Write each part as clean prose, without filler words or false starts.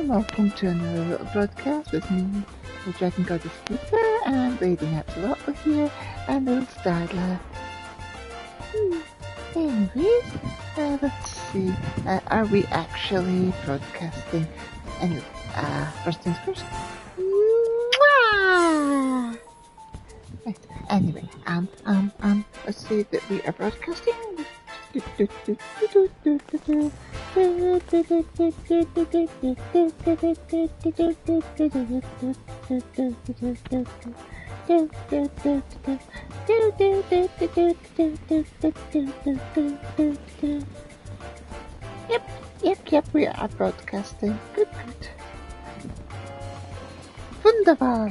and welcome to another little broadcast with me, the Dragon Goddess Elita, and Lady Absolutely here, and little Starla. Anyways, let's see, are we actually broadcasting? Anyway, first things first. Mwah! Right, anyway, let's see that we are broadcasting. Yep, we are broadcasting. Good. Wunderbar.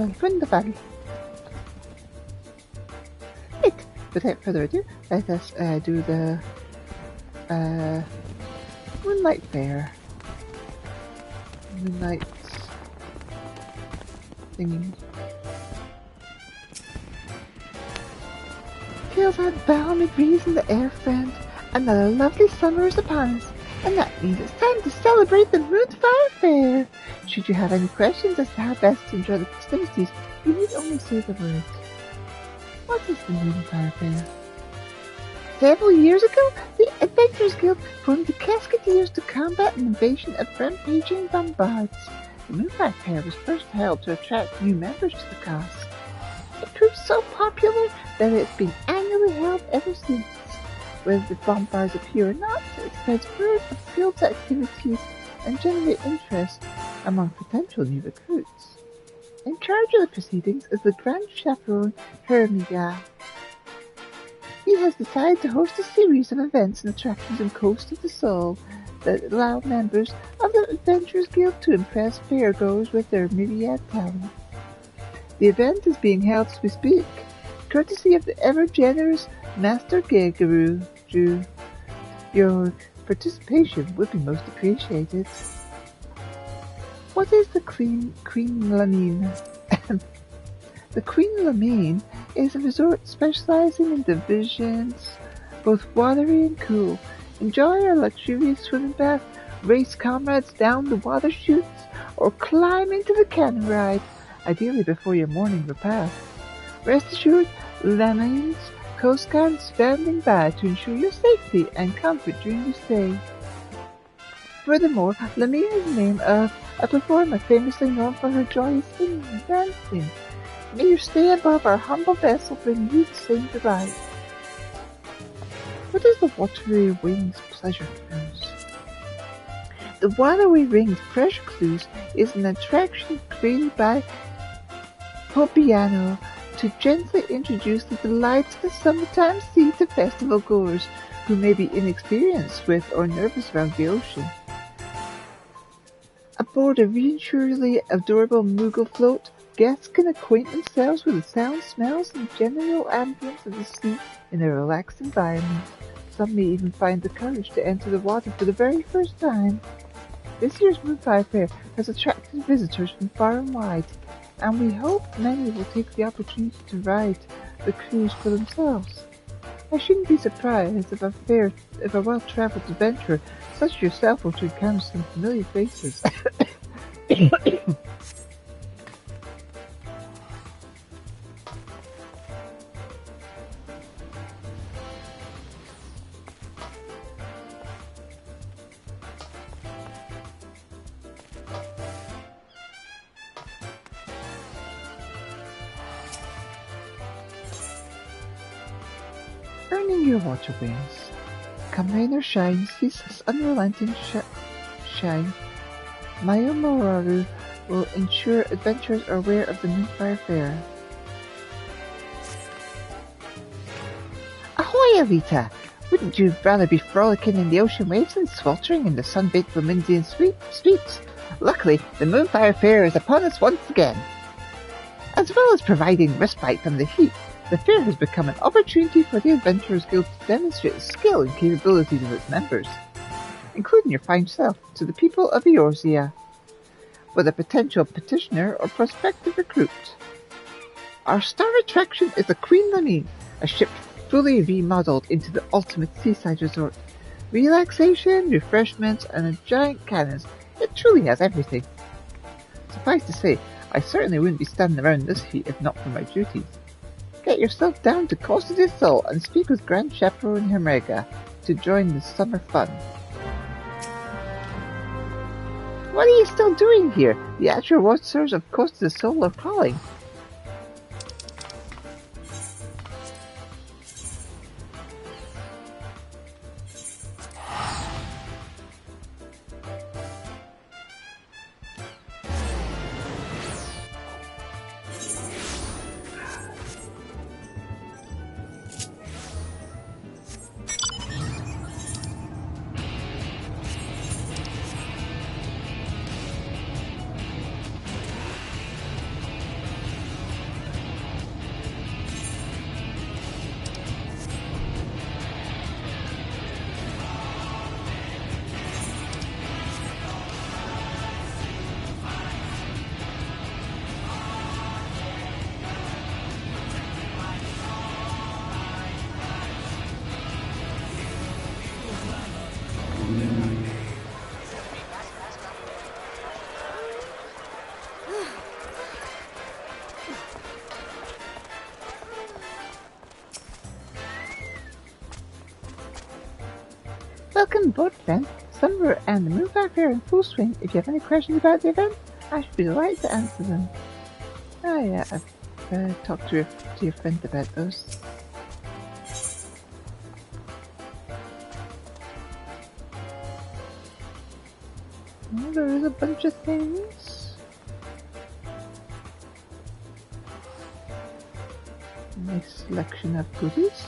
Right, without further ado, let us do the Moonlight Fair. Moonlight thingy. Feels that balmy breeze in the air, friend. Another lovely summer is upon us, and that means it's time to celebrate the Moonfire Fair. Should you have any questions as to how best to enjoy the festivities, you need only say the word. What is the Moonfire Fair? Several years ago, the Adventurers Guild formed the Cascadeers to combat an invasion of rampaging bombards. The Moonfire Fair was first held to attract new members to the cause. It proved so popular that it's been annually held ever since. Whether the bombards appear or not, it spreads word of the guild's activities and generate interest among potential new recruits. In charge of the proceedings is the Grand Chaperone Hermiga. He has decided to host a series of events and attractions in Coast of the Soul that allow members of the Adventurers Guild to impress fairgoers with their myriad talent. The event is being held as we speak, courtesy of the ever-generous Master Gagaroo. Your participation would be most appreciated. What is the Queen Lamine? The Queen Lamine is a resort specializing in divisions, both watery and cool. Enjoy a luxurious swimming bath, race comrades down the water chutes, or climb into the cannon ride, ideally before your morning repast. Rest assured, Lamine's Coast Guard is standing by to ensure your safety and comfort during your stay. Furthermore, Lamine is the name of a performer famously known for her joyous singing and dancing. May your stay above our humble vessel bring you the same delight. What is the Watery Wings Pleasure Cruise? The Watery Wings Pleasure Cruise is an attraction created by Popiano to gently introduce the delights of the summertime sea to festival goers who may be inexperienced with or nervous around the ocean. Aboard a reassuringly adorable Moogle float, guests can acquaint themselves with the sounds, smells, and general ambience of the sea in a relaxed environment. Some may even find the courage to enter the water for the very first time. This year's Moonfire Fair has attracted visitors from far and wide, and we hope many will take the opportunity to ride the cruise for themselves. I shouldn't be surprised if a well-travelled adventurer such as yourself were to encounter some familiar faces. Earning your water wings. Come rain or shine, ceaseless unrelenting shine. Mayomoraru will ensure adventurers are aware of the Moonfire Fair. Ahoy, Elita! Wouldn't you rather be frolicking in the ocean waves than sweltering in the sun-baked Flamindian streets? Luckily, the Moonfire Fair is upon us once again. As well as providing respite from the heat, the fair has become an opportunity for the Adventurers Guild to demonstrate the skill and capabilities of its members, including your fine self, to the people of Eorzea, whether potential petitioner or prospective recruit. Our star attraction is the Queen Lamine, a ship fully remodeled into the ultimate seaside resort. Relaxation, refreshments, and a giant cannons. It truly has everything. suffice to say, I certainly wouldn't be standing around this heat if not for my duties. Get yourself down to Costa del Sol and speak with Grand Chaperone Hermega to join the summer fun. What are you still doing here? The actual watchers of Costa del Sol are calling. Welcome aboard, friend. Summer and the Moonfire Fair in full swing. If you have any questions about the event, I should be delighted to answer them. Oh yeah, I've talked to your friend about those. Well, there is a bunch of things. Nice selection of goodies.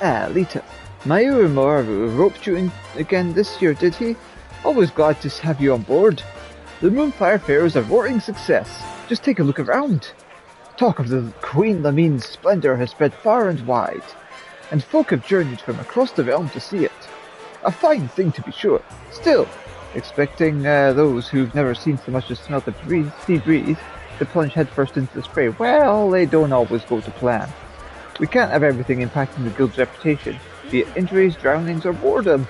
Elita, Mayu Maru roped you in again this year, did he? Always glad to have you on board. The Moonfire Fair is a roaring success. Just take a look around. Talk of the Queen Lamine's splendour has spread far and wide, and folk have journeyed from across the realm to see it. A fine thing to be sure. Still, expecting those who've never seen so much as smell the sea breeze to plunge headfirst into the spray, well, they don't always go to plan. We can't have everything impacting the guild's reputation, be it injuries, drownings, or boredom.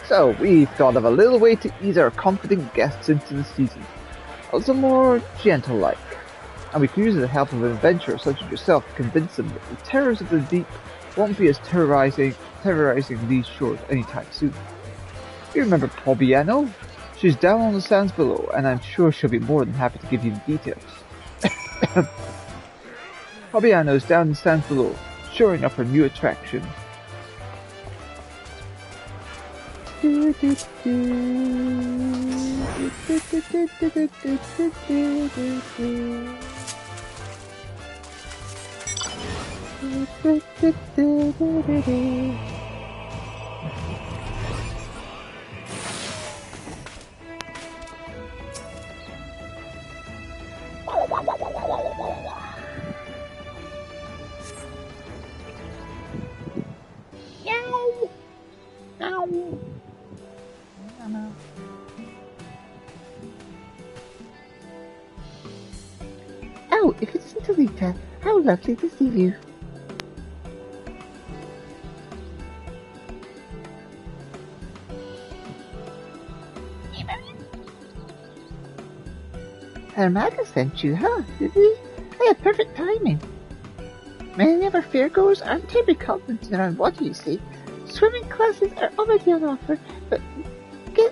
So we've thought of a little way to ease our confident guests into the season, a little more gentle-like. And we can use the help of an adventurer such as yourself to convince them that the terrors of the deep won't be as terrorizing these shores anytime soon. You remember Pobbiano? She's down on the sands below, and I'm sure she'll be more than happy to give you the details. Pobbiano's down in the sands below, showing up her new attraction. Oh, if it isn't Elita, how lovely to see you. Hermega sent you, huh? Did he? I had perfect timing. Many of our fairgoers aren't terribly confident around water, you see. Swimming classes are already on offer, but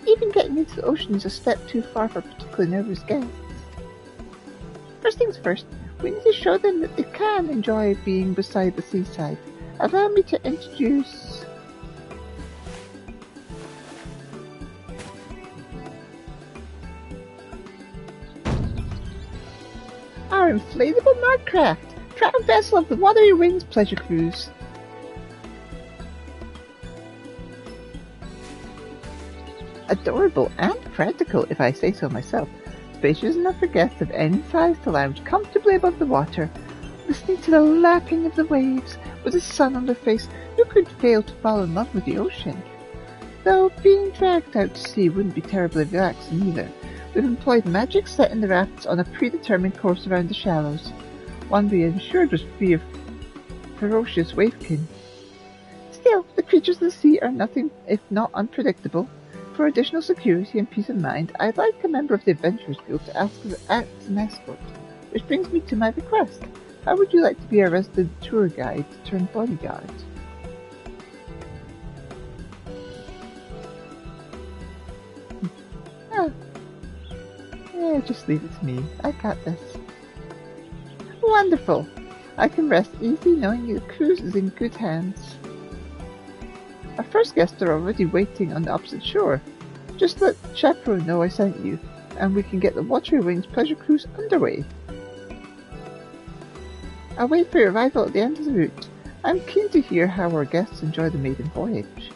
even getting into the ocean is a step too far for particularly nervous guests. First things first, we need to show them that they can enjoy being beside the seaside. Allow me to introduce... our inflatable Mudcraft, proud vessel of the Watery Wings Pleasure Cruise. Adorable and practical, if I say so myself. Spacious enough for guests of any size to lounge comfortably above the water, listening to the lapping of the waves with the sun on their face. Who could fail to fall in love with the ocean? Though being dragged out to sea wouldn't be terribly relaxing either. We've employed magic setting the rafts on a predetermined course around the shallows, one we ensured was free of ferocious wavekin. Still, the creatures of the sea are nothing if not unpredictable. For additional security and peace of mind, I'd like a member of the Adventurers Guild to act as an escort. Which brings me to my request. How would you like to be our resident tour guide turned bodyguard? Yeah, just leave it to me. I got this. Wonderful! I can rest easy knowing the cruise is in good hands. Our first guests are already waiting on the opposite shore. Just let Chaperone know I sent you, and we can get the Watery Wings pleasure cruise underway. I'll wait for your arrival at the end of the route. I'm keen to hear how our guests enjoy the maiden voyage.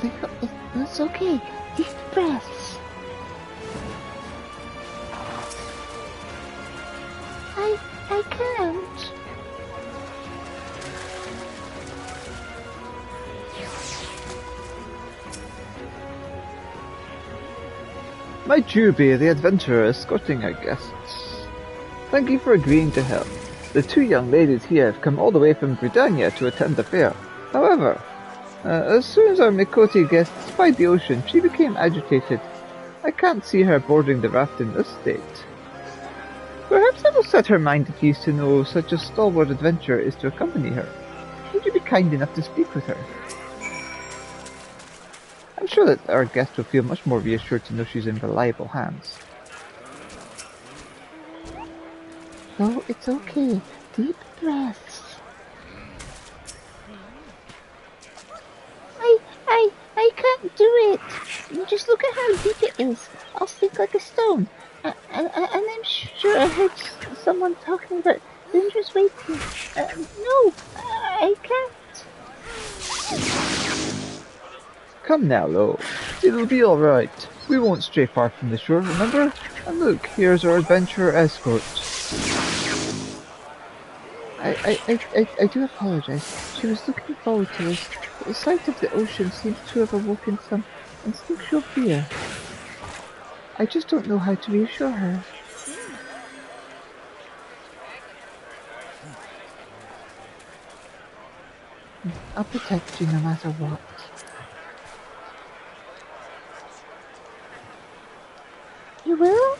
Leo, it's okay. Deep breaths. I can't. Might you be the adventurer escorting our guests? Thank you for agreeing to help. The two young ladies here have come all the way from Draconia to attend the fair. However, as soon as our Mikoti guest spied the ocean, she became agitated. I can't see her boarding the raft in this state. Perhaps I will set her mind at ease to know such a stalwart adventurer is to accompany her. Would you be kind enough to speak with her? I'm sure that our guest will feel much more reassured to know she's in reliable hands. Oh, it's okay. Deep breaths. I can't do it. Just look at how deep it is. I'll sink like a stone. And I'm sure I heard someone talking about dangerous waiting. No, I can't. Come now, Lo. It'll be alright. We won't stray far from the shore, remember? And look, here's our adventurer escort. I do apologize. She was looking forward to this. The sight of the ocean seems to have awoken some instinctual fear. I just don't know how to reassure her. I'll protect you no matter what. You will?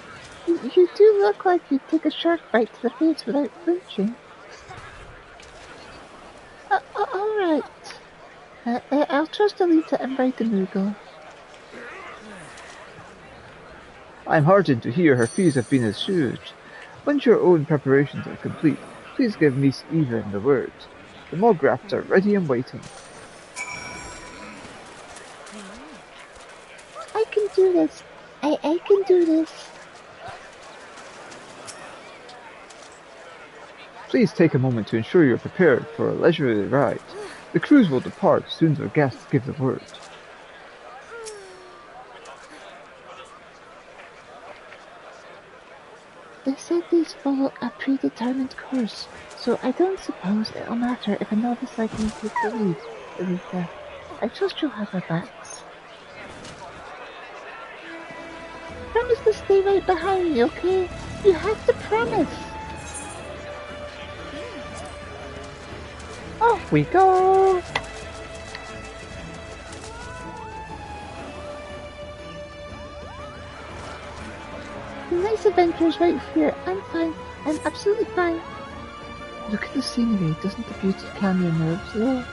You do look like you'd take a shark bite to the face without flinching. Alright. I'll trust Elita and Bright the Moogle. I'm heartened to hear her fears have been assuaged. Once your own preparations are complete, please give Miss Eva the word. The mog rafts are ready and waiting. I can do this. I can do this. Please take a moment to ensure you're prepared for a leisurely ride. The cruise will depart as soon as our guests give the word. They said these follow a predetermined course, so I don't suppose it'll matter if a novice like me takes the lead, Elita. I trust you'll have our backs. promise to stay right behind me, okay? You have to promise. Off we go! The nice adventure's right here. I'm fine. I'm absolutely fine. Look at the scenery. Doesn't the beauty calm your nerves, though?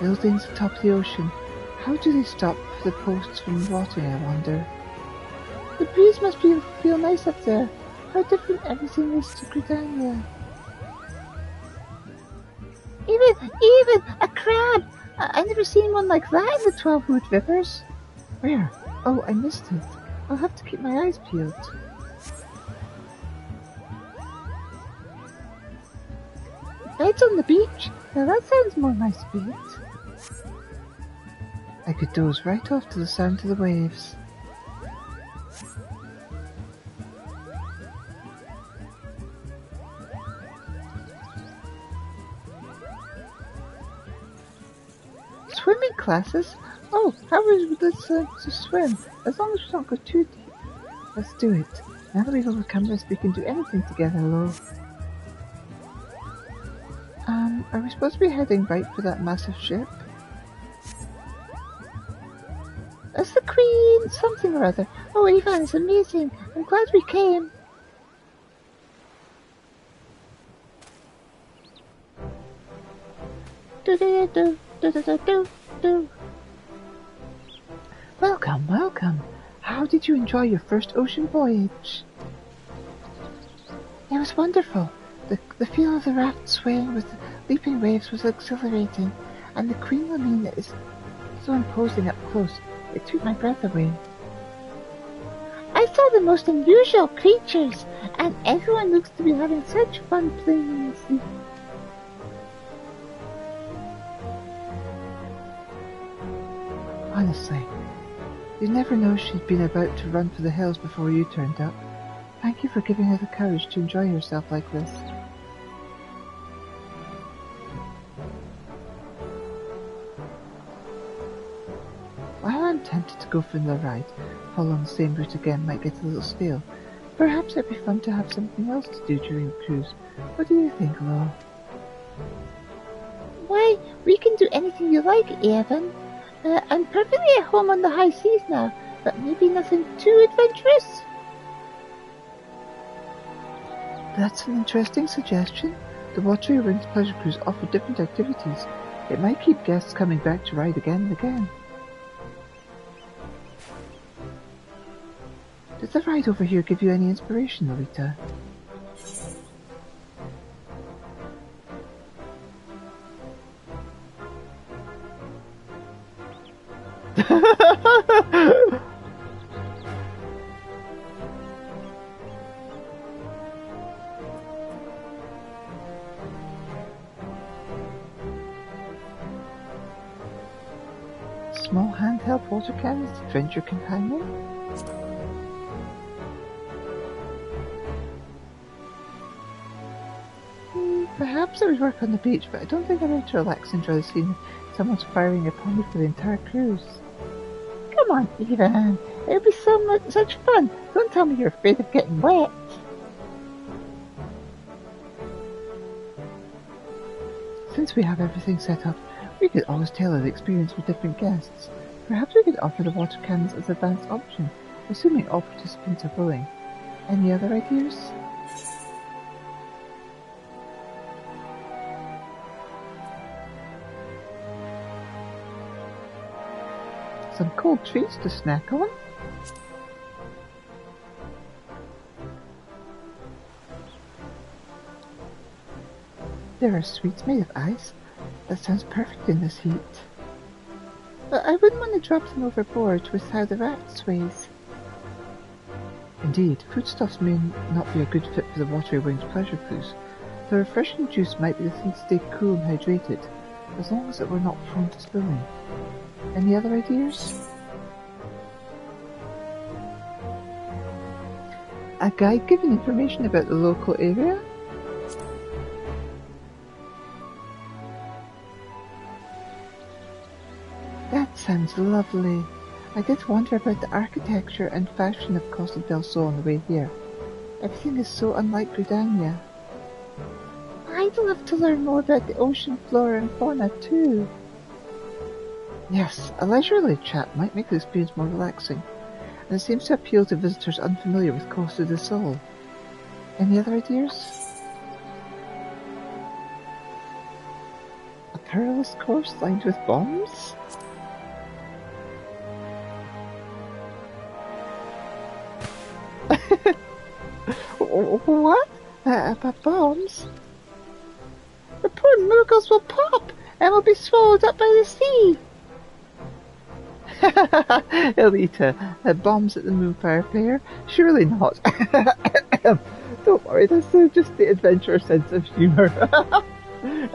Buildings atop the ocean. How do they stop the posts from rotting, I wonder? The breeze must feel nice up there. How different everything is to Draconia. Even a crab! I never seen one like that in the 12 Wood Rivers. Where? Oh, I missed it. I'll have to keep my eyes peeled. Beds on the beach? Now that sounds more my speed. I could doze right off to the sound of the waves. Swimming classes? Oh, how is this to swim? As long as we don't go too deep. Let's do it. Now that we've overcome this, we can do anything together, Lo. Are we supposed to be heading right for that massive ship? That's the Queen something or other. Oh, Ivan, it's amazing. I'm glad we came. Do. Welcome, welcome. How did you enjoy your first ocean voyage? It was wonderful. The feel of the raft swaying with the leaping waves was exhilarating, and the Queen Elita is so imposing up close, it took my breath away. I saw the most unusual creatures, and everyone looks to be having such fun playing in the sea. Honestly, you'd never know she'd been about to run for the hills before you turned up. Thank you for giving her the courage to enjoy herself like this. While I'm tempted to go for the ride, following the same route again might get a little stale. Perhaps it'd be fun to have something else to do during the cruise. What do you think, Lo? Why, we can do anything you like, Evan. I'm perfectly at home on the high seas now, but maybe nothing too adventurous. That's an interesting suggestion. The Watery Wings Pleasure Cruise offer different activities. It might keep guests coming back to ride again and again. Did the ride over here give you any inspiration, Elita? Small handheld water cannons to drench your companion? Perhaps I would work on the beach, but I don't think I'm ready to relax and enjoy the scene. Someone's firing upon me for the entire cruise. Come on, Evan. It'll be such fun. Don't tell me you're afraid of getting wet. Since we have everything set up, we could always tailor the experience for different guests. Perhaps we could offer the water cannons as an advanced option, assuming all participants are willing. Any other ideas? Some cold treats to snack on? There are sweets made of ice. That sounds perfect in this heat. But I wouldn't want to drop them overboard with how the raft sways. Indeed, foodstuffs may not be a good fit for the Watery Wings Pleasure Cruise. The refreshing juice might be the thing to stay cool and hydrated, as long as it were not prone to spilling. Any other ideas? A guide giving information about the local area? That sounds lovely. I did wonder about the architecture and fashion of Costa del Sol on the way here. Everything is so unlike Draconia. I'd love to learn more about the ocean flora and fauna too. Yes, a leisurely chat might make the experience more relaxing, and it seems to appeal to visitors unfamiliar with Costa del Sol. Any other ideas? A perilous course lined with bombs? What? About bombs? The poor Muggles will pop and will be swallowed up by the sea. Elita, bombs at the Moonfire Fair? Surely not. Don't worry, that's just the adventurous sense of humour.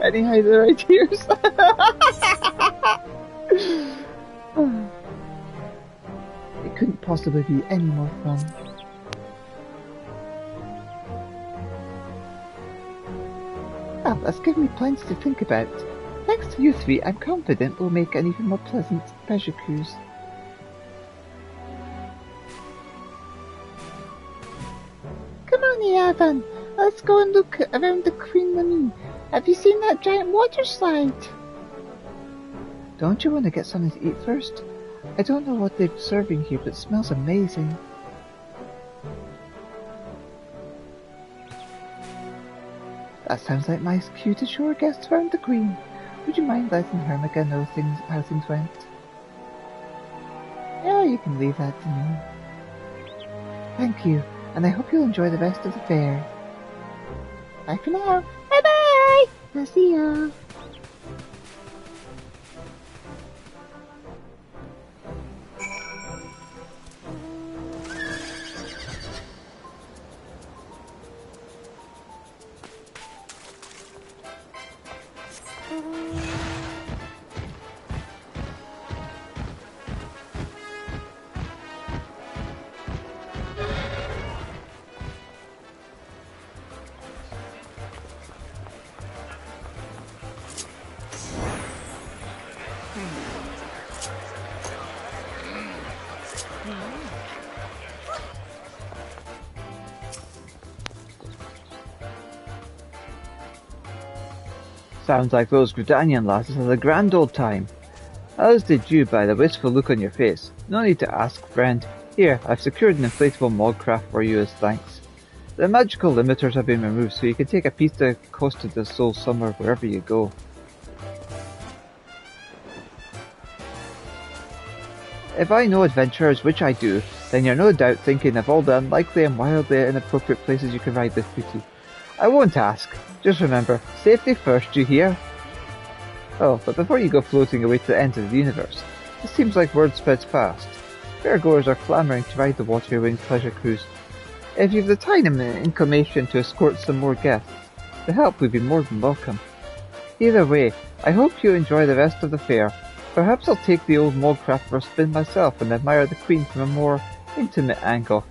Any other ideas? It couldn't possibly be any more fun. Well, that's given me plenty to think about. Thanks to you three, I'm confident we'll make an even more pleasant pleasure cruise. Come on, Evan. Let's go and look around the Queen Lamine. Have you seen that giant water slide? Don't you want to get something to eat first? I don't know what they're serving here, but it smells amazing. That sounds like my cue to show our guests around the Queen. Would you mind letting Hermiga know how things went? Yeah, you can leave that to me. Thank you, and I hope you'll enjoy the rest of the fair. Bye for now. Bye-bye! I'll see ya. Sounds like those Gridanian lasses had a grand old time. As did you by the wistful look on your face. No need to ask, friend. Here, I've secured an inflatable Mogcraft for you as thanks. The magical limiters have been removed so you can take a piece to Costa del Sol somewhere wherever you go. If I know adventurers, which I do, then you're no doubt thinking of all the unlikely and wildly inappropriate places you can ride this beauty. I won't ask. Just remember, safety first, you hear? Oh, but before you go floating away to the end of the universe, it seems like word spreads fast. Fairgoers are clamouring to ride the Watery Wings pleasure cruise. If you've the time and inclination to escort some more guests, the help would be more than welcome. Either way, I hope you enjoy the rest of the fair. Perhaps I'll take the old Mogcraft for a spin myself and admire the Queen from a more intimate angle.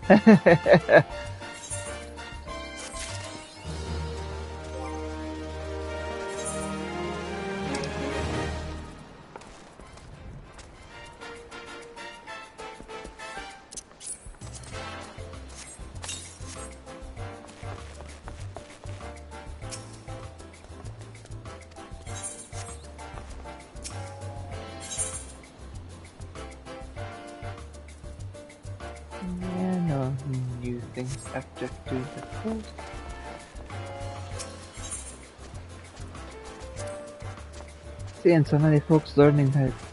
Yeah, no new things after doing the code. Seeing so many folks learning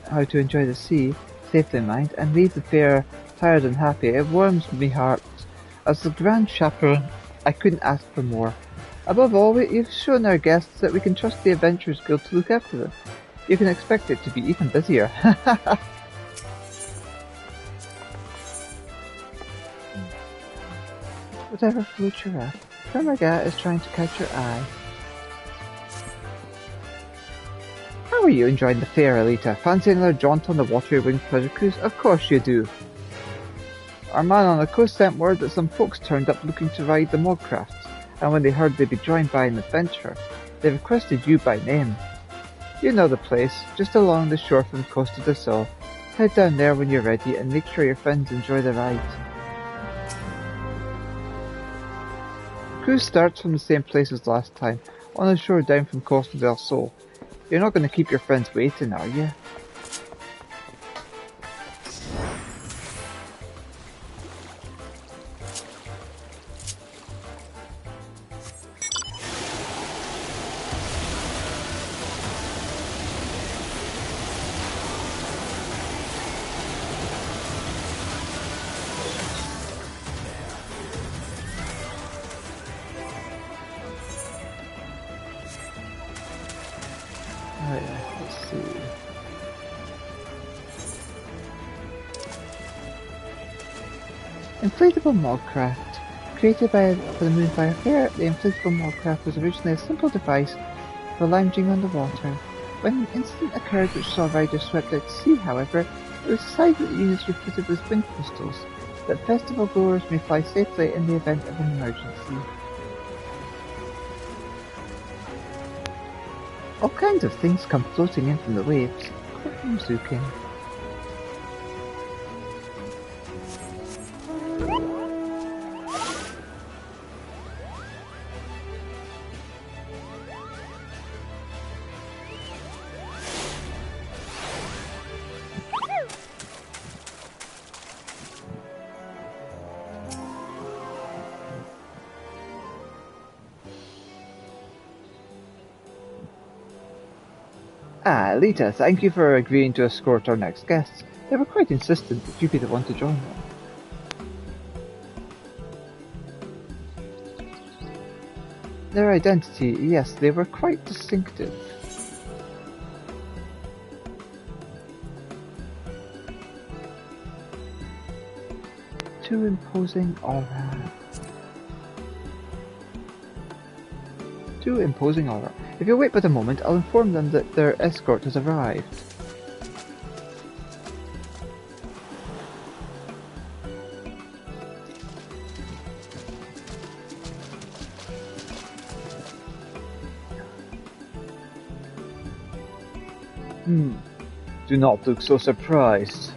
how to enjoy the sea, safely in mind, and leave the fair tired and happy, it warms me heart. As the Grand Chaperone, I couldn't ask for more. Above all, you've shown our guests that we can trust the Adventurers Guild to look after them. You can expect it to be even busier. Whatever floats your wrath, Hermiga is trying to catch your eye. How are you enjoying the fair, Elita? Fancy another jaunt on the Watery Wings pleasure cruise? Of course you do. Our man on the coast sent word that some folks turned up looking to ride the Mogcrafts, and when they heard they'd be joined by an adventurer, they requested you by name. You know the place, just along the shore from Costa del Sol. Head down there when you're ready and make sure your friends enjoy the ride. The cruise starts from the same place as last time, on the shore down from Costa del Sol. You're not going to keep your friends waiting, are you? Let's see. Inflatable Mogcraft. Created for the Moonfire Fair, the inflatable Mogcraft was originally a simple device for lounging on the water. When an incident occurred which saw riders swept out to sea, however, it was decided that the units were fitted with wind crystals, that festival goers may fly safely in the event of an emergency. All kinds of things come floating in from the waves. Courtroom Zukin. Elita, thank you for agreeing to escort our next guests. They were quite insistent that you be the one to join them. Their identity, yes, they were quite distinctive. Too imposing aura. Too imposing aura. If you'll wait but a moment, I'll inform them that their escort has arrived. Do not look so surprised.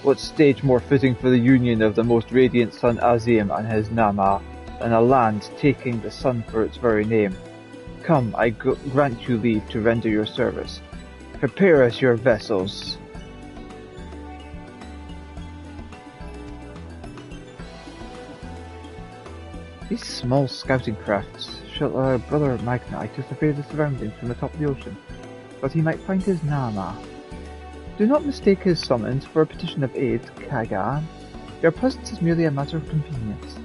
What stage more fitting for the union of the most radiant son Azim and his Nama, than a land taking the sun for its very name? Come, I grant you leave to render your service. Prepare us your vessels. These small scouting crafts shall allow Brother Magni to survey the surroundings from the top of the ocean, but he might find his Nama. Do not mistake his summons for a petition of aid, Kagan. Your presence is merely a matter of convenience.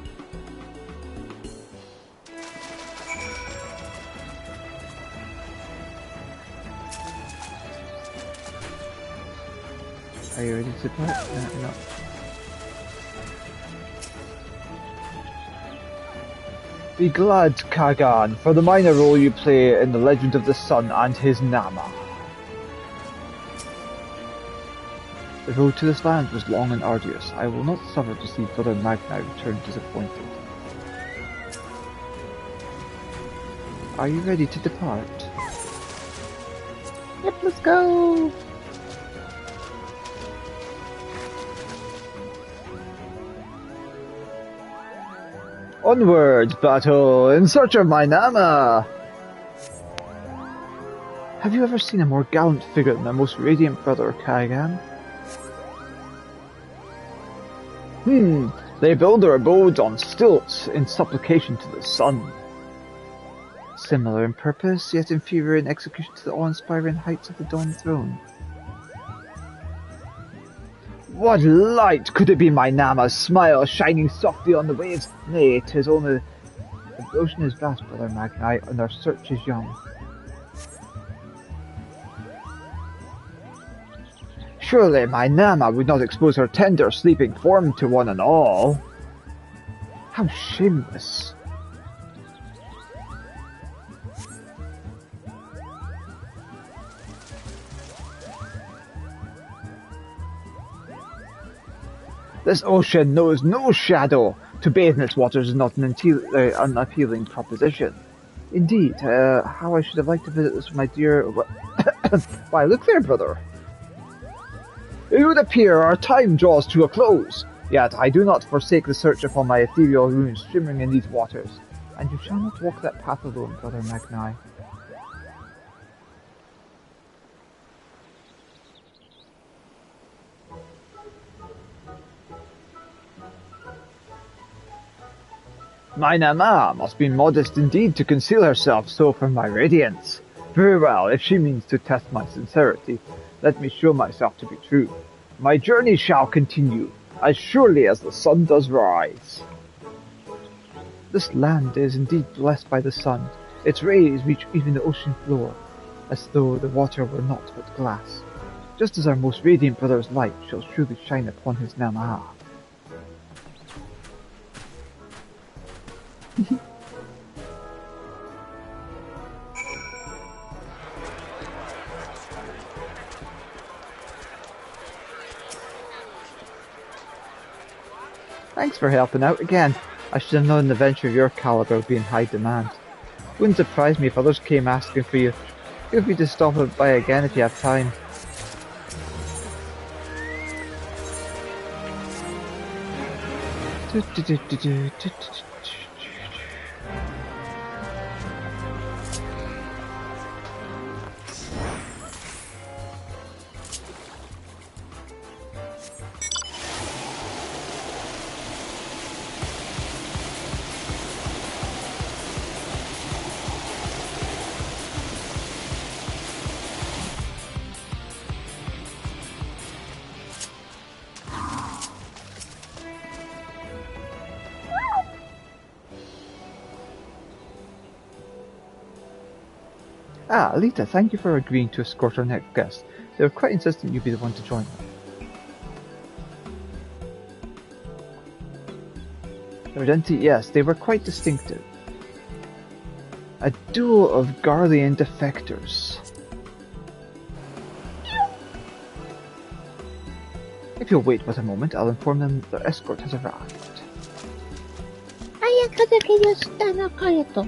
Are you ready to play? No. Be glad, Kagan, for the minor role you play in the legend of the sun and his Nama. The road to this land was long and arduous. I will not suffer to see Brother Magni return disappointed. Are you ready to depart? Yep, let's go! Onward, battle, in search of my Nama! Have you ever seen a more gallant figure than my most radiant brother, Kagan? They build their abodes on stilts in supplication to the sun. Similar in purpose, yet inferior in execution to the awe-inspiring heights of the Dawn Throne. What light could it be my Nama's smile shining softly on the waves? Nay, 'tis only the ocean is vast, Brother Magni, and our search is young. Surely my Nama would not expose her tender, sleeping form to one and all. How shameless. This ocean knows no shadow. To bathe in its waters is not an unappealing proposition. Indeed, how I should have liked to visit this with my dear... Why, look there, brother. It would appear our time draws to a close. Yet I do not forsake the search upon my ethereal runes shimmering in these waters. And you shall not walk that path alone, brother Magni. My Nama must be modest indeed to conceal herself so from my radiance. Very well, if she means to test my sincerity, let me show myself to be true. My journey shall continue, as surely as the sun does rise. This land is indeed blessed by the sun. Its rays reach even the ocean floor, as though the water were naught but glass. Just as our most radiant brother's light shall surely shine upon his Nama. Thanks for helping out again. I should have known an adventure of your caliber would be in high demand. Wouldn't surprise me if others came asking for you. Feel free to stop by again if you have time. Ah, Elita, thank you for agreeing to escort our next guest. They were quite insistent you be the one to join them. Their identity, yes, they were quite distinctive. A duo of Garlean defectors. If you'll wait but a moment, I'll inform them that their escort has arrived. 早くだけよしたのかよと。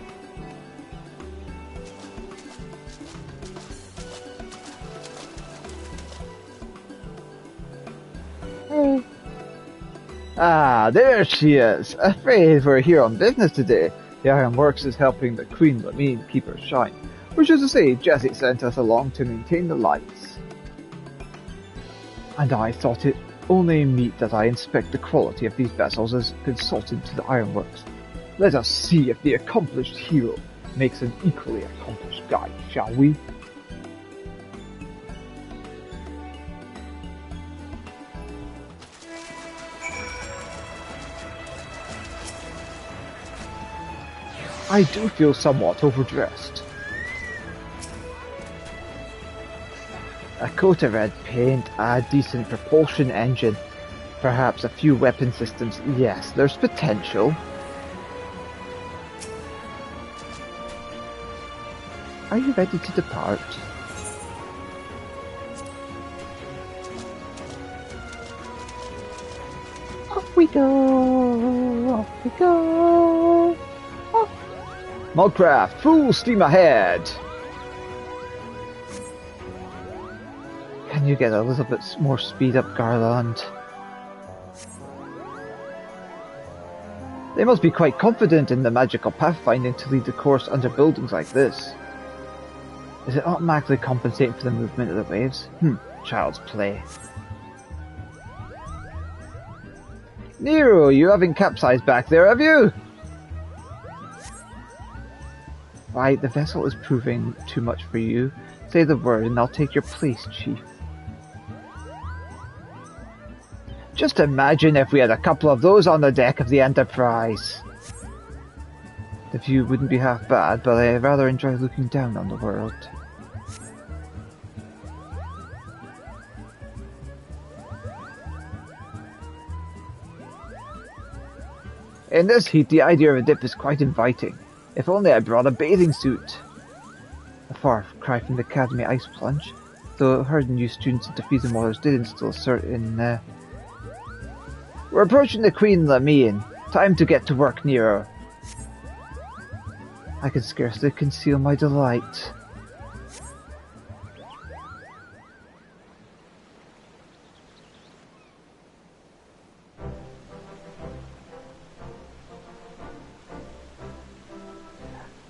Ah, there she is. Afraid we're here on business today. The Ironworks is helping the Queen Lamine keep her shine. Which is to say, Jessie sent us along to maintain the lights. And I thought it only meet that I inspect the quality of these vessels as consultant to the Ironworks. Let us see if the accomplished hero makes an equally accomplished guide, shall we? I do feel somewhat overdressed. A coat of red paint, a decent propulsion engine, perhaps a few weapon systems. Yes, there's potential. Are you ready to depart? Off we go, off we go. Off. Mudcraft, full steam ahead! Can you get a little bit more speed up, Garland? They must be quite confident in the magical pathfinding to lead the course under buildings like this. Is it automatically compensating for the movement of the waves? Child's play. Nero, you haven't capsized back there, have you? Right, the vessel is proving too much for you. Say the word and I'll take your place, Chief. Just imagine if we had a couple of those on the deck of the Enterprise. The view wouldn't be half bad, but I rather enjoy looking down on the world. In this heat, the idea of a dip is quite inviting. If only I brought a bathing suit. A far cry from the Academy ice plunge, though herding new students into freezing waters did instill a certain, We're approaching the Queen Lamine. Time to get to work, Nero. I can scarcely conceal my delight.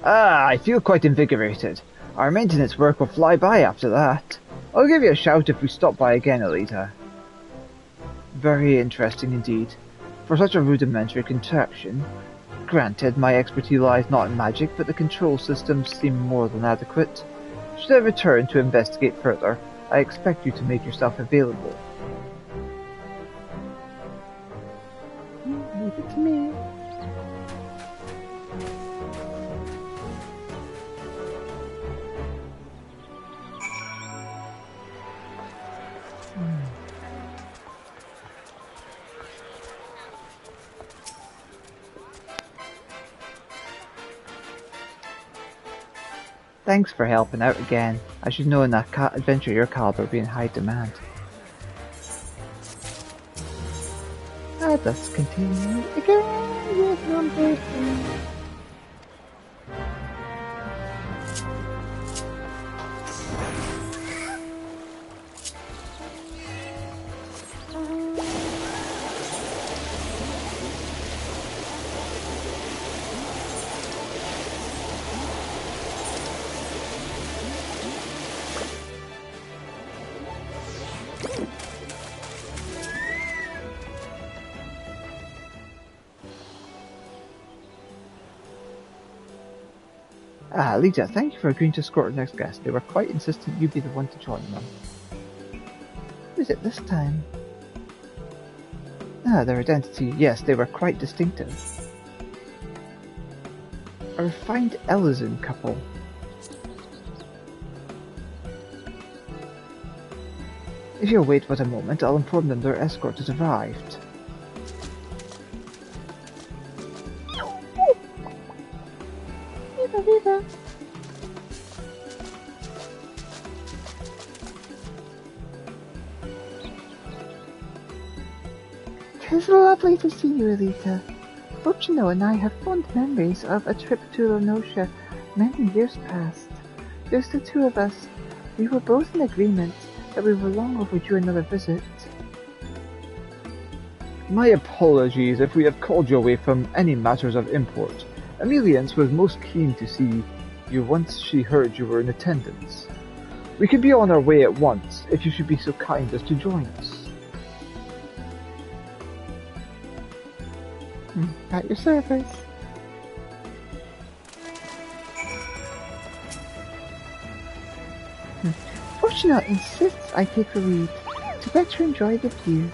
I feel quite invigorated. Our maintenance work will fly by after that. I'll give you a shout if we stop by again, Elita. Very interesting indeed. For such a rudimentary contraption. Granted, my expertise lies not in magic, but the control systems seem more than adequate. Should I return to investigate further, I expect you to make yourself available. Leave it to me. Thanks for helping out again. I should know in that adventure your caliber be in high demand. Let us continue again with number 3. Elita, thank you for agreeing to escort our next guest. They were quite insistent you be the one to join them. Who is it this time? Their identity, yes, they were quite distinctive. A refined Elizin couple. If you'll wait but a moment, I'll inform them their escort has arrived. Viva, viva! 'Tis lovely to see you, Elita. Fortuno and I have fond memories of a trip to Lenosha many years past. Just the two of us. We were both in agreement that we were long overdue another visit. My apologies if we have called you away from any matters of import. Emilience was most keen to see you once she heard you were in attendance. We could be on our way at once, if you should be so kind as to join us. At your service. Fortuno insists I take the lead to better enjoy the view.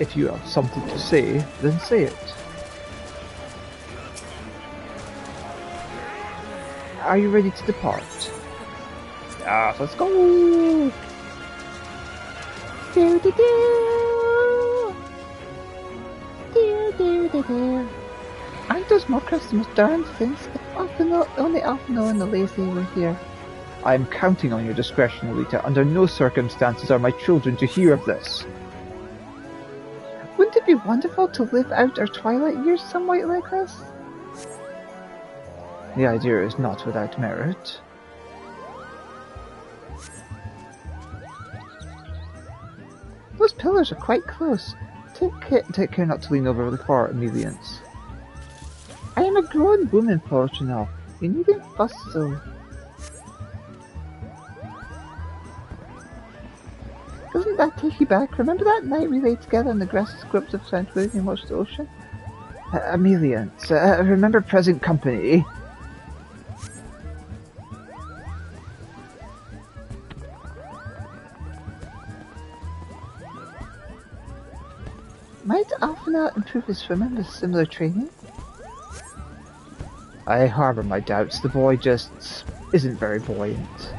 If you have something to say, then say it. Are you ready to depart? Yes, let's go! Do do do! Do do do do! Aren't those more Christmas darn things? Only Alphino and the lazy were here. I am counting on your discretion, Elita. Under no circumstances are my children to hear of this. Wouldn't it be wonderful to live out our twilight years somewhat like this? The idea is not without merit. Those pillars are quite close. Take care not to lean over the far, Emilience. I am a grown woman, Fortuno. You needn't fuss so. Doesn't that take you back? Remember that night we lay together on the grassy slopes of Tranquility and watched the ocean? Emilience, remember present company. Might Alphina improve his swim with similar training? I harbour my doubts. The boy just isn't very buoyant.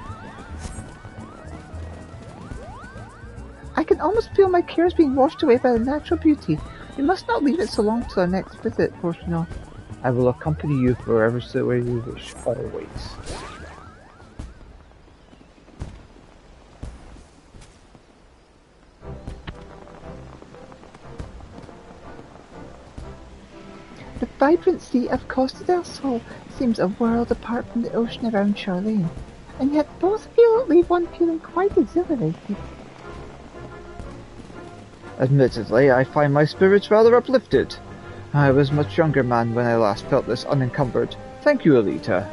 I can almost feel my cares being washed away by the natural beauty. We must not leave it so long till our next visit, Fortuno. I will accompany you wherever you wish, always. The vibrant sea of Costa del Sol seems a world apart from the ocean around Charlene, and yet both leave one feeling quite exhilarated. Admittedly, I find my spirits rather uplifted. I was a much younger man when I last felt this unencumbered. Thank you, Elita.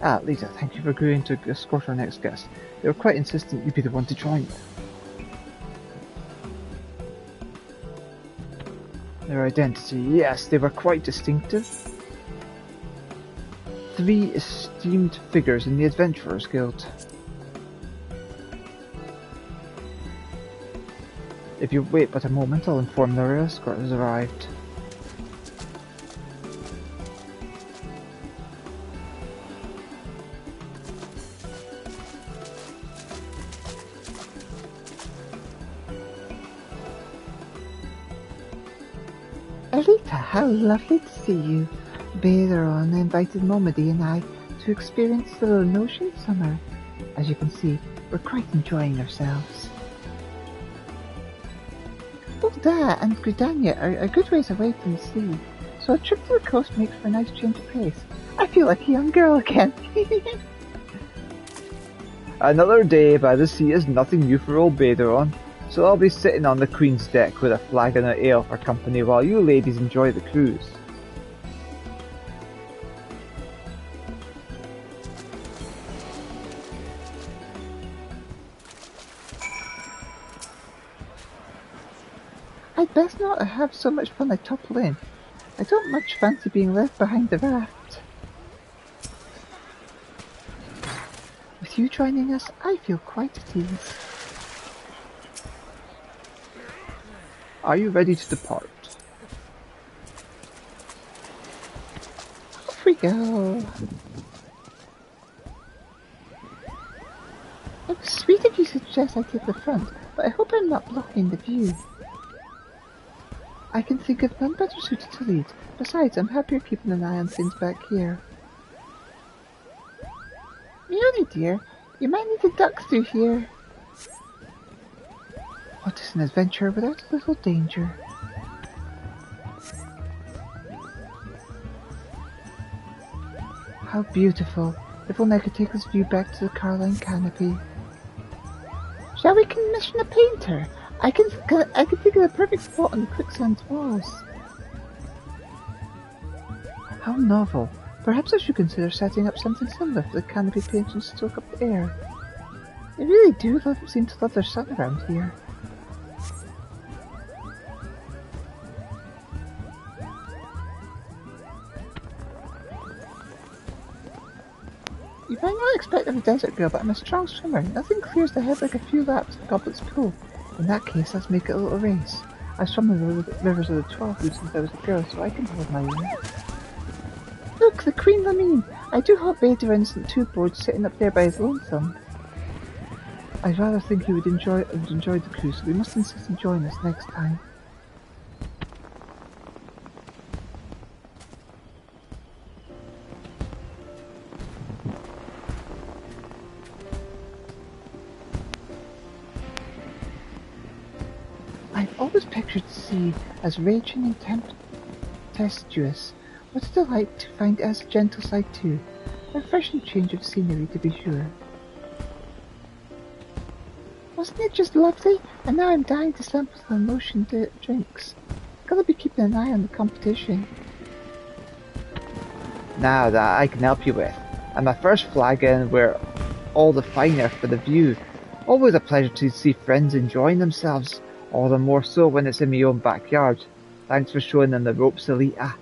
Ah, Lita, thank you for agreeing to escort our next guest. They were quite insistent you'd be the one to join. Their identity, yes, they were quite distinctive. 3 esteemed figures in the Adventurers Guild. If you wait but a moment, I'll inform their escort has arrived. Elita, how lovely to see you. Batheron invited Momody and I to experience the Lone Ocean summer. As you can see, we're quite enjoying ourselves. Ulda and Gridania are good ways away from the sea, so a trip to the coast makes for a nice change of pace. I feel like a young girl again. Another day by the sea is nothing new for old Batheron, so I'll be sitting on the Queen's deck with a flagon of ale for company while you ladies enjoy the cruise. I'd best not have so much fun I topple in. I don't much fancy being left behind the raft. With you joining us, I feel quite at ease. Are you ready to depart? Off we go. It was sweet of you to suggest I take the front, but I hope I'm not blocking the view. I can think of none better suited to lead. Besides, I'm happier keeping an eye on things back here. Meony dear, you might need to duck through here. What is an adventure without a little danger? How beautiful. If only I could take this view back to the Carline Canopy. Shall we commission a painter? I can think of the perfect spot on the quicksand walls. How novel. Perhaps I should consider setting up something similar for the canopy paint and soak up the air. They really do seem to love their sun around here. You might not expect I'm a desert girl, but I'm a strong swimmer. Nothing clears the head like a few laps of Goblet's Pool. In that case, let's make it a little race. I've swum the rivers of the 12 since I was a girl, so I can hold my own. Look, the Queen Lamine! I do hope Bader isn't too bored sitting up there by his lonesome. I'd rather think he would enjoy the cruise, so we must insist on joining us next time. I've always pictured the sea as raging and tempestuous. What a delight to find it has a gentle side too. A refreshing change of scenery, to be sure. Wasn't it just lovely? And now I'm dying to sample the emotion drinks. Gotta be keeping an eye on the competition. Now that I can help you with. And my first flagon were all the finer for the view. Always a pleasure to see friends enjoying themselves. All the more so when it's in my own backyard. Thanks for showing them the ropes, Elita.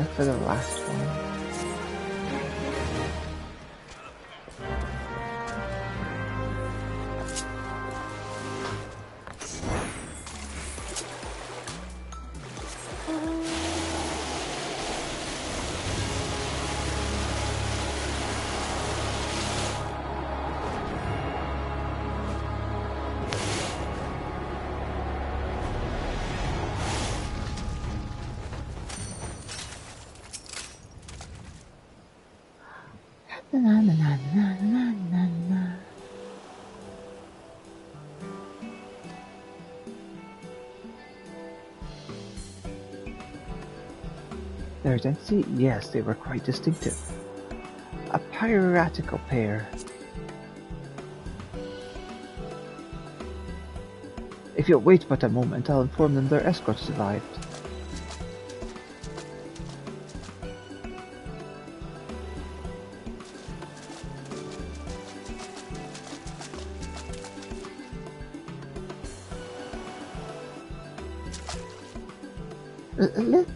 back for the last one. Na, na, na, na, na, na, na. Their identity? Yes, they were quite distinctive. A piratical pair. If you'll wait but a moment, I'll inform them their escort has arrived.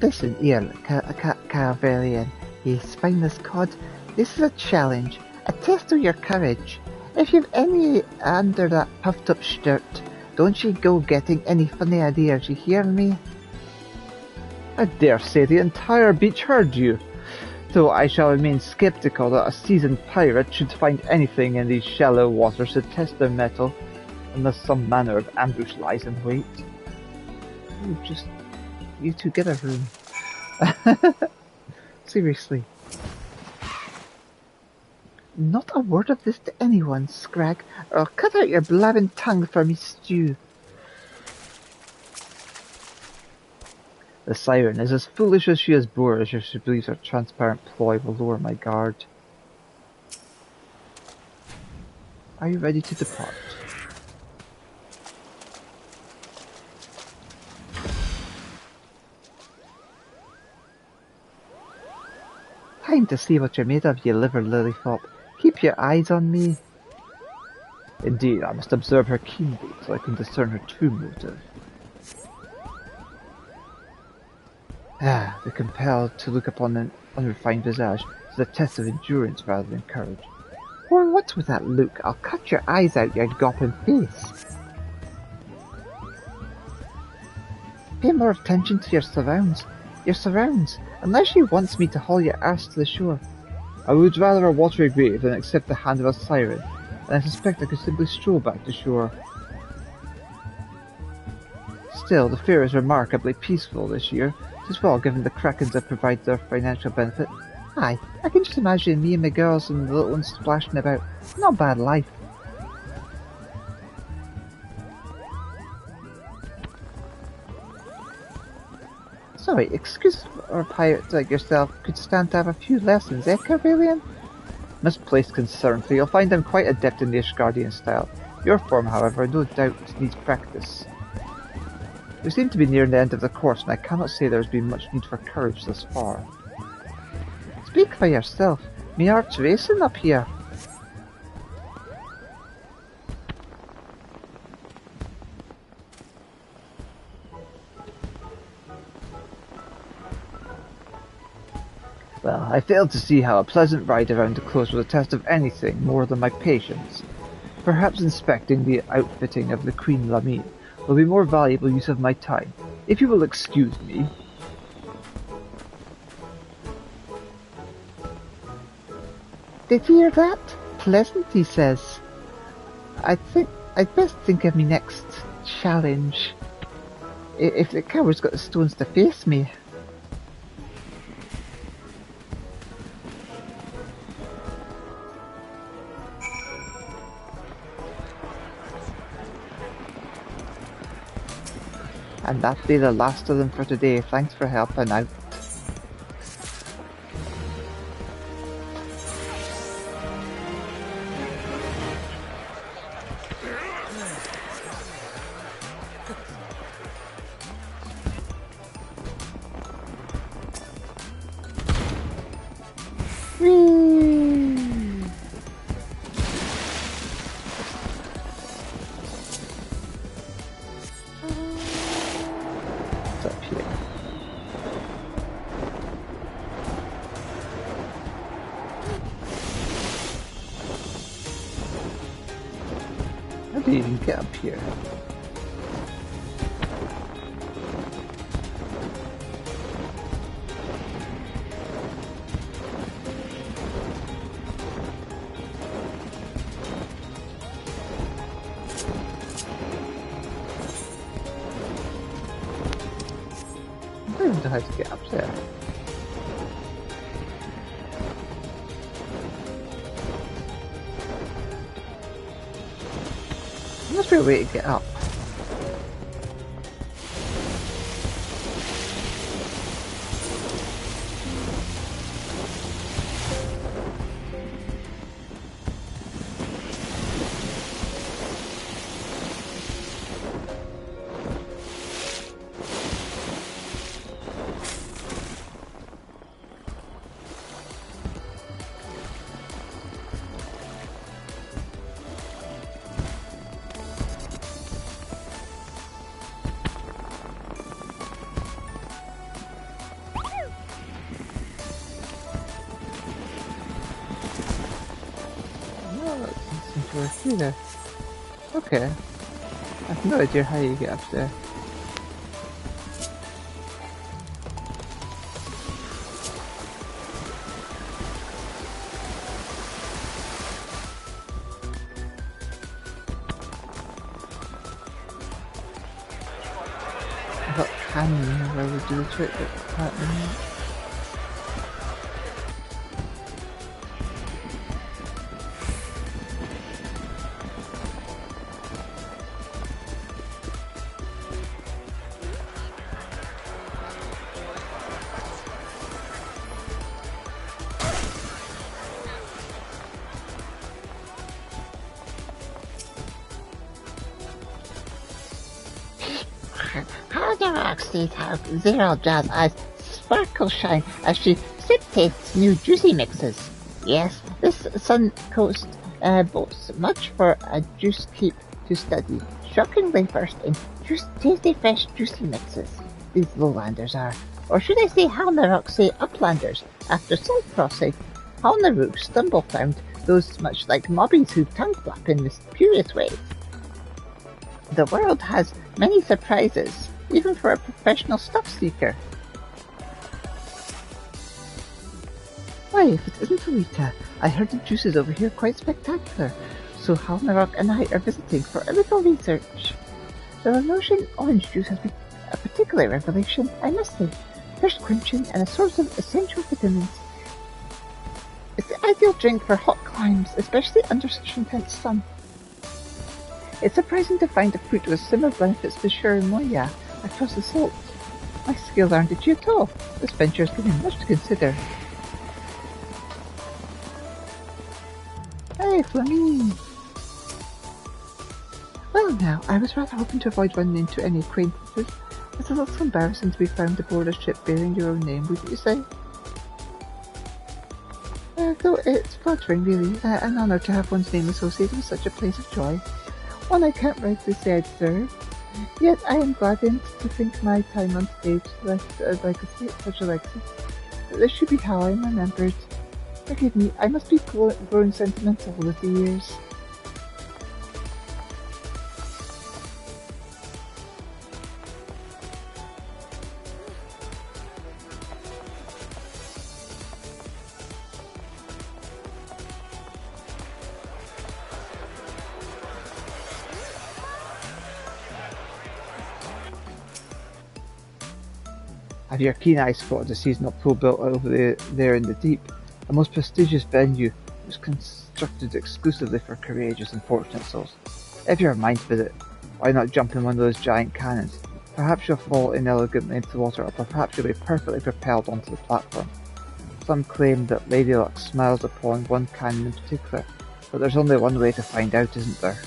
Listen here, Caravelian, you spineless cod. This is a challenge, a test of your courage. If you've any under that puffed up shirt, don't you go getting any funny ideas, you hear me? I dare say the entire beach heard you, though I shall remain skeptical that a seasoned pirate should find anything in these shallow waters to test their mettle, unless some manner of ambush lies in wait. You two get a room. Seriously. Not a word of this to anyone, Scrag, or I'll cut out your blabbing tongue for me stew. The siren is as foolish as she is boorish if she believes her transparent ploy will lower my guard. Are you ready to depart? Time to see what you're made of, you liver lillyfop. Keep your eyes on me. Indeed, I must observe her keenly so I can discern her true motive. The compelled to look upon an unrefined visage is a test of endurance rather than courage. Or what's with that look? I'll cut your eyes out, you gopping face. Pay more attention to your surrounds. Unless she wants me to haul your ass to the shore. I would rather a watery grave than accept the hand of a siren, and I suspect I could simply stroll back to shore. Still, the fair is remarkably peaceful this year. As well, given the krakens that provide their financial benefit. Aye, I can just imagine me and my girls and the little ones splashing about. Not bad life. Sorry, excuse our pirate like yourself could stand to have a few lessons, eh, Carvelian? Misplaced concern, for you'll find I'm quite adept in the Ishgardian style. Your form, however, no doubt needs practice. We seem to be near the end of the course, and I cannot say there has been much need for courage thus far. Speak for yourself. Me heart's racing up here. Well, I failed to see how a pleasant ride around the close was a test of anything more than my patience. Perhaps inspecting the outfitting of the Queen Lamine will be more valuable use of my time, if you will excuse me. Did you hear that? Pleasant, he says. I'd best think of me next challenge. If the coward's got the stones to face me. And that'll be the last of them for today. Thanks for helping out. do you even get up here? I don't even know how to get up there. There must be a way to get up. There. Okay. I have no idea how you get up there. I thought canyon where we do the trick, but apparently not. How the rock sees how Zero Jazz eyes sparkle shine as she sip tastes new juicy mixes. Yes, this Sun Coast boasts much for a juice keep to study. Shockingly versed in tasty fresh juicy mixes. These lowlanders are, or should I say Halnarock say uplanders, after salt crossing. Halnarook stumble found those much like mobbies who tongue flap in mysterious ways. The world has many surprises, even for a professional stuff seeker. Why, if it isn't Elita, I heard the juice is over here quite spectacular, so Halnarock and I are visiting for a little research. The Lemosian orange juice has been a particular revelation, I must say. Thirst quenching and a source of essential vitamins. It's the ideal drink for hot climes, especially under such intense sun. It's surprising to find a fruit with similar benefits to Shirimoya across the salt. My skills aren't at you at all. This venture has given me much to consider. Hey, Flamine! Well now, I was rather hoping to avoid running into any acquaintances. It's a little embarrassing to be found aboard a ship bearing your own name, wouldn't you say? Though it's flattering, really. An honour to have one's name associated with such a place of joy. One I can't rightly say I deserve. Yet I am gladdened to think my time on stage left such a legacy. This should be how I am remembered. Forgive me, I must be growing sentimental with the years. Have your keen eye spotted a seasonal pool built over there in the deep? A most prestigious venue. It was constructed exclusively for courageous and fortunate souls. If you're a mind to visit, why not jump in one of those giant cannons? Perhaps you'll fall inelegantly into the water, or perhaps you'll be perfectly propelled onto the platform. Some claim that Lady Luck smiles upon one cannon in particular, but there's only one way to find out, isn't there?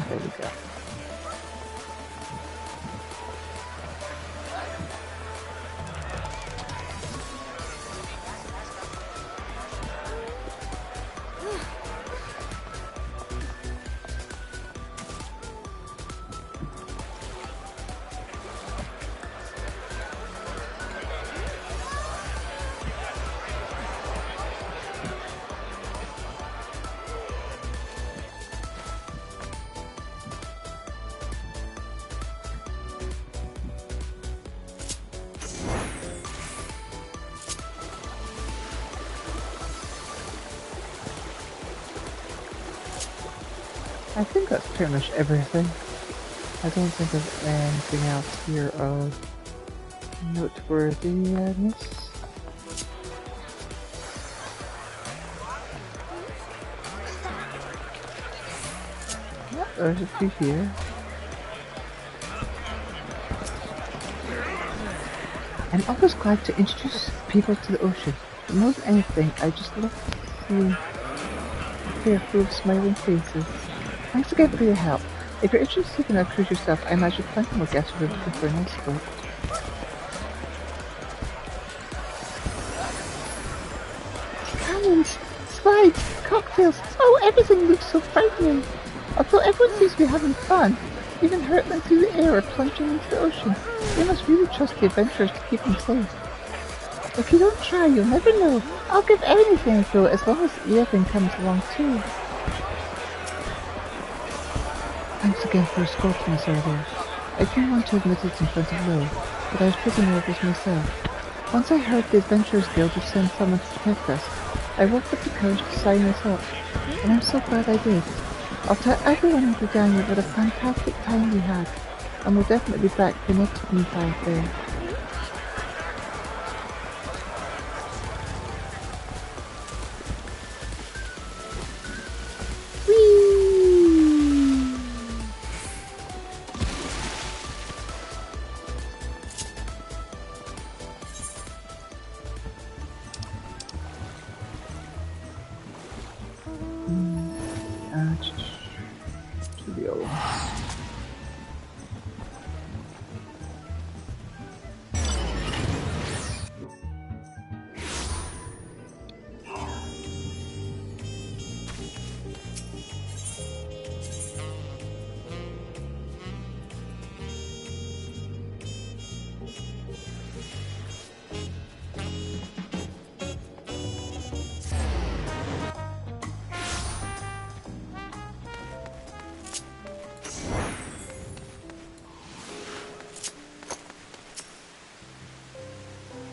There we go. I think that's pretty much everything. I don't think there's anything else here of noteworthiness. Yep, there's a few here. I'm always glad to introduce people to the ocean, but more than anything, I just love to see a pair full of smiling faces. Thanks again for your help. If you're interested in a cruise yourself, I imagine plenty more guests will be looking for an escort. Cannons, slides, cocktails, oh, everything looks so frightening. Although everyone seems to be having fun, even hurtling through the air or plunging into the ocean, they must really trust the adventurers to keep them safe. If you don't try, you'll never know. I'll give anything a go as long as the thing comes along too. Thanks again for escorting us earlier. I didn't want to admit it in front of Will, but I was pretty nervous myself. Once I heard the Adventurers Guild would send someone to protect us, I worked up the courage to sign this up, and I'm so glad I did. I'll tell everyone in Draconia what a fantastic time we had, and we'll definitely be back for the next Moonfire Fair.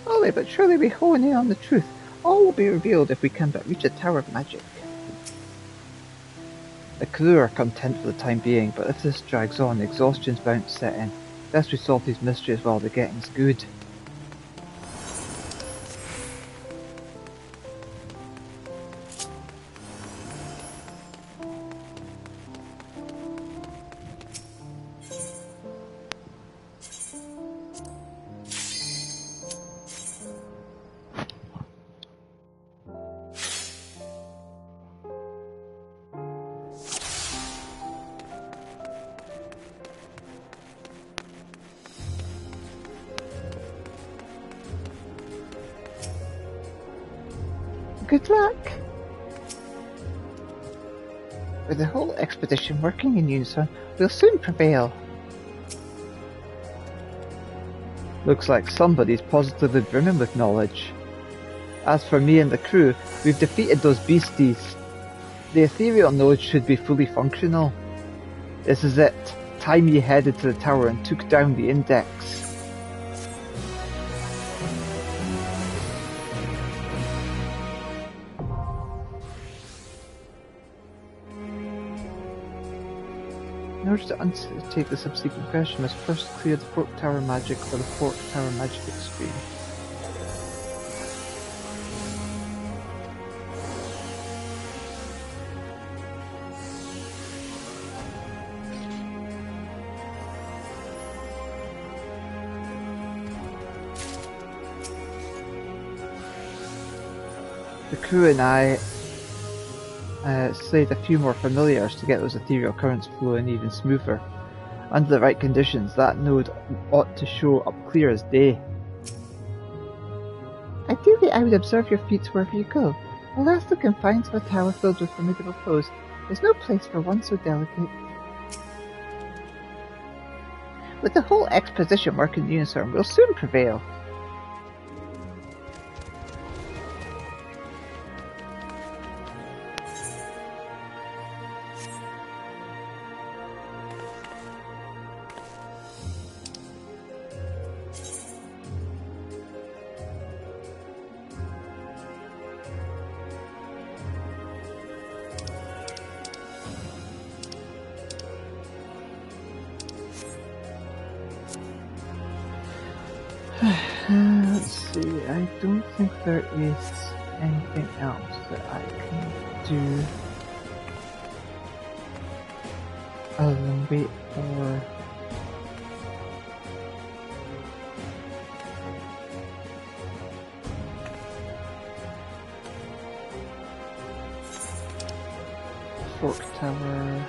Slowly but surely we hone in on the truth. All will be revealed if we can but reach the Tower of Magic. The crew are content for the time being, but if this drags on, exhaustion's bound to set in. Best we solve these mysteries while the getting's good. Good luck! With the whole expedition working in unison, we'll soon prevail. Looks like somebody's positively brimming with knowledge. As for me and the crew, we've defeated those beasties. The ethereal nodes should be fully functional. This is it. Time ye headed to the tower and took down the index. In order to undertake the subsequent quest, you must first clear the Fork Tower Magic for the Fork Tower Magic Extreme. The crew and I slayed a few more familiars to get those ethereal currents flowing even smoother. Under the right conditions, that node ought to show up clear as day. Ideally, I would observe your feats wherever you go. Alas, the confines of a tower filled with formidable foes, there's no place for one so delicate. With the whole exposition working in unison, we'll soon prevail. Let's see, I don't think there is anything else that I can do other than wait for Fork Tower.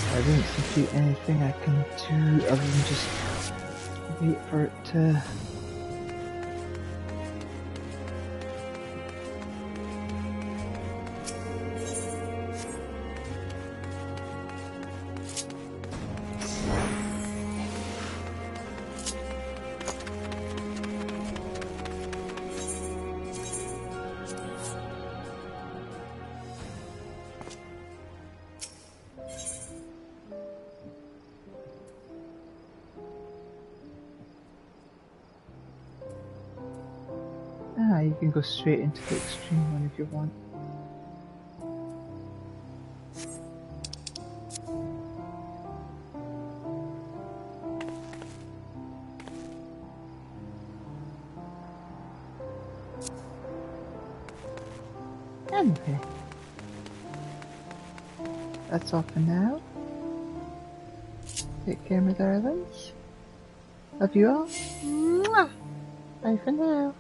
I don't see anything I can do other than just wait for it to... You can go straight into the extreme one if you want. Anyway, that's all for now. Take care, my darlings. Love you all. Mwah! Bye for now.